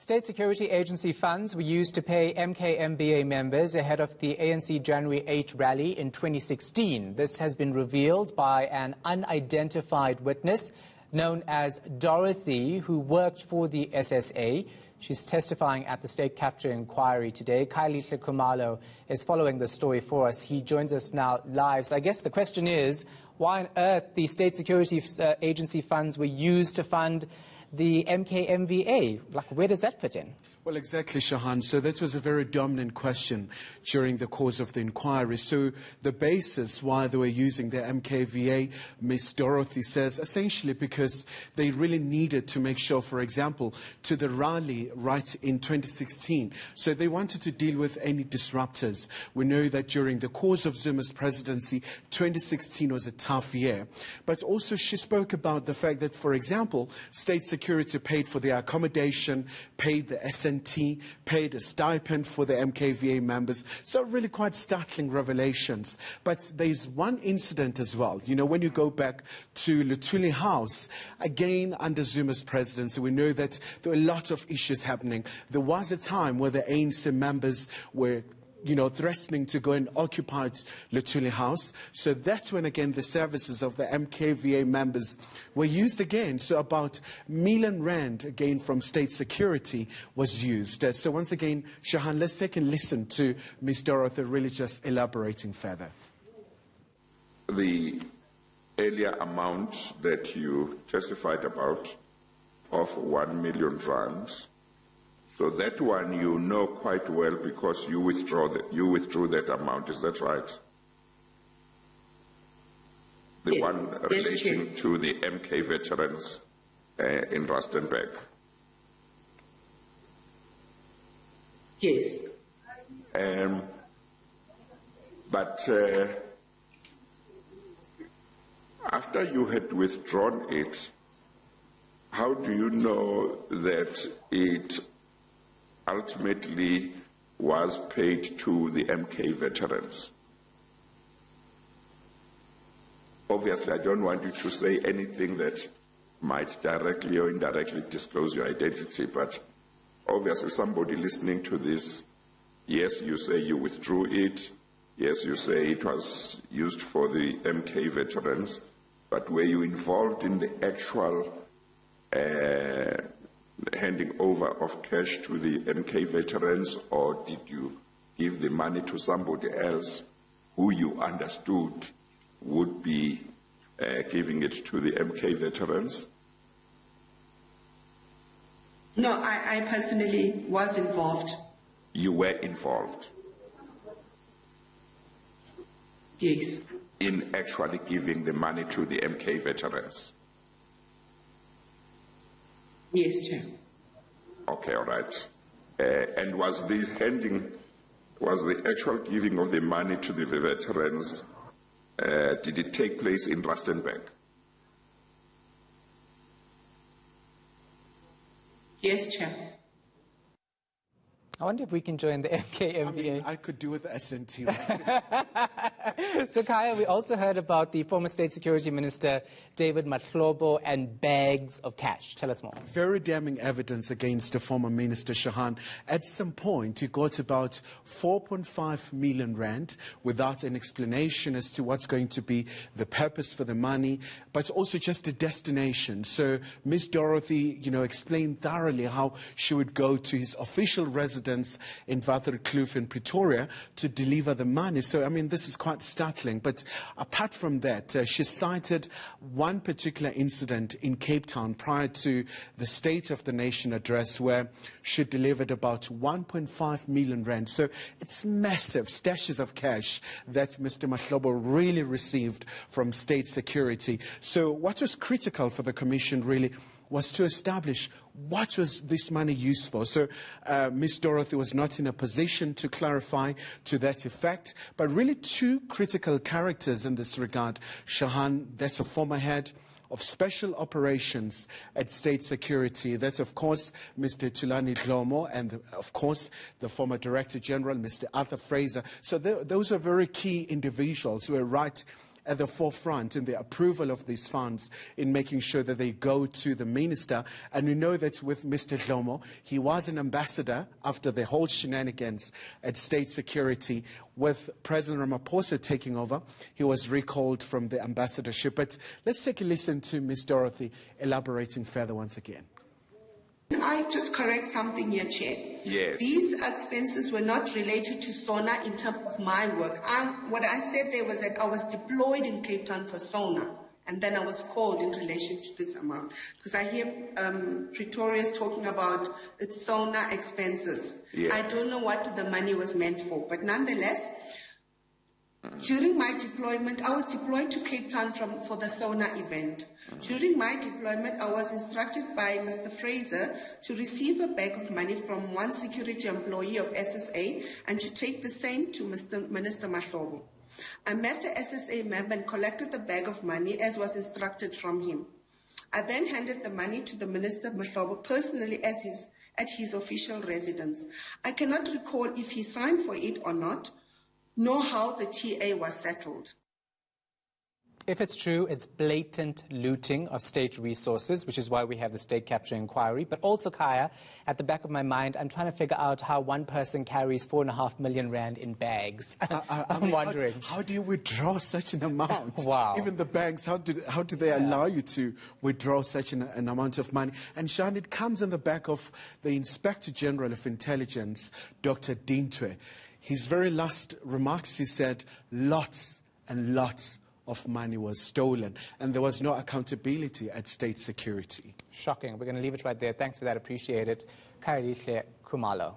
State Security Agency funds were used to pay MKMBA members ahead of the ANC January 8 rally in 2016. This has been revealed by an unidentified witness known as Dorothy, who worked for the SSA. She's testifying at the state capture inquiry today. Khayelihle Khumalo is following the story for us. He joins us now live. So I guess the question is, why on earth the State Security Agency funds were used to fund the MKMVA? Like, where does that fit in? Well, exactly, Shahan. So that was a very dominant question during the course of the inquiry. So the basis why they were using the MKVA, Miss Dorothy says, essentially because they really needed to make sure, for example, to the rally right in 2016. So they wanted to deal with any disruptors. We know that during the course of Zuma's presidency, 2016 was a tough year. But also she spoke about the fact that, for example, state security paid for their accommodation, paid the SNT, paid a stipend for the MKVA members. So really quite startling revelations. But there's one incident as well. You know, when you go back to Luthuli House, again under Zuma's presidency, we know that there were a lot of issues happening. There was a time where the ANC members were threatening to go and occupy Luthuli House. So that's when, again, the services of the MKVA members were used again. So about R1 million, again, from state security was used. So once again, Shahan, let's take and listen to Ms. Dorothy really just elaborating further. The earlier amount that you testified about of R1 million, so that one you know quite well because you withdrew that amount. Is that right? The one relating to the MK veterans in Rustenburg. Yes. But after you had withdrawn it, how do you know that it ultimately was paid to the MK veterans? Obviously, I don't want you to say anything that might directly or indirectly disclose your identity, but obviously somebody listening to this, yes, you say you withdrew it, yes, you say it was used for the MK veterans, but were you involved in the actual handing over of cash to the MK veterans, or did you give the money to somebody else who you understood would be giving it to the MK veterans? No, I personally was involved. You were involved? Yes. In actually giving the money to the MK veterans? Yes, Chair. Okay, all right. And was the actual giving of the money to the veterans, did it take place in Rustenburg? Yes, Chair. I wonder if we can join the MKMVA. I mean, I could do with SNT. So, Kaya, we also heard about the former State Security Minister, David Mahlobo, and bags of cash. Tell us more. Very damning evidence against the former Minister, Shahan. At some point, he got about R4.5 million without an explanation as to what's going to be the purpose for the money, but also just the destination. So Ms. Dorothy, explained thoroughly how she would go to his official residence in Waterkloof in Pretoria to deliver the money. So, I mean, this is quite startling. But apart from that, she cited one particular incident in Cape Town prior to the State of the Nation address where she delivered about R1.5 million. So it's massive stashes of cash that Mr. Mahlobo really received from state security. So what was critical for the Commission really was to establish what was this money used for. So Ms. Dorothy was not in a position to clarify to that effect, but really two critical characters in this regard. Shahan, that's a former head of special operations at state security. That's, of course, Mr. Tulani Dlomo, and, of course, the former Director General, Mr. Arthur Fraser. So those are very key individuals who are right at the forefront in the approval of these funds, in making sure that they go to the minister. And we know that with Mr. Dlomo, he was an ambassador after the whole shenanigans at State Security. With President Ramaphosa taking over, he was recalled from the ambassadorship. But let's take a listen to Ms. Dorothy elaborating further once again. Can I just correct something here, Chair? Yes. These expenses were not related to SONA in terms of my work. What I said there was that I was deployed in Cape Town for SONA, and then I was called in relation to this amount. Because I hear Pretoria's talking about its SONA expenses. Yes. I don't know what the money was meant for, but nonetheless, during my deployment, I was deployed to Cape Town for the SONA event. During my deployment, I was instructed by Mr. Fraser to receive a bag of money from one security employee of SSA and to take the same to Minister Mahlobo. I met the SSA member and collected the bag of money as was instructed from him. I then handed the money to the Minister Mahlobo personally at his official residence. I cannot recall if he signed for it or not, nor how the TA was settled. If it's true, it's blatant looting of state resources, which is why we have the state capture inquiry. But also, Khaya, at the back of my mind, I'm trying to figure out how one person carries 4.5 million rand in bags. I'm wondering. How do you withdraw such an amount? Wow. Even the banks, how do they allow you to withdraw such an amount of money? And Sean, it comes on the back of the Inspector General of Intelligence, Dr. Dintwe. His very last remarks, he said, lots and lots of money was stolen, and there was no accountability at State Security. Shocking. We're going to leave it right there. Thanks for that. Appreciate it. Khayelihle Khumalo.